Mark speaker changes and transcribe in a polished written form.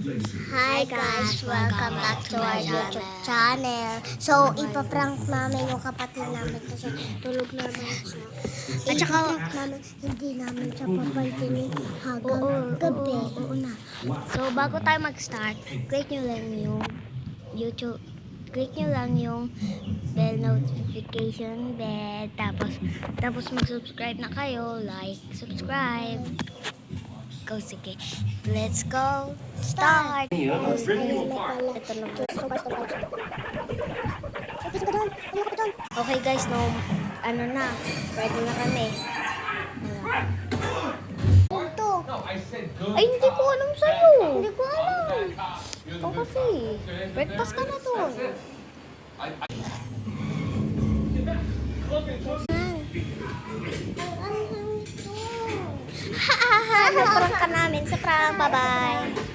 Speaker 1: Hi guys, welcome back to our YouTube channel. So, ipaprank namin yung kapatid namin kasi tulog naman siya. At saka, namin, hindi namin siya papaltinin hanggang gabi. Oo na. So, bago tayo mag-start, click nyo lang yung YouTube, click nyo lang yung bell notification bell, tapos mag-subscribe na kayo, like, subscribe. Go, sige. Let's go. Start! Ito lang. Okay guys, no, ano na, ready na kami. Ito. Ay, hindi ko alam sa'yo. Hindi ko alam. Ito kasi. Breakfast ka na to. Hahaha, naprank ka namin sa prank. Bye-bye.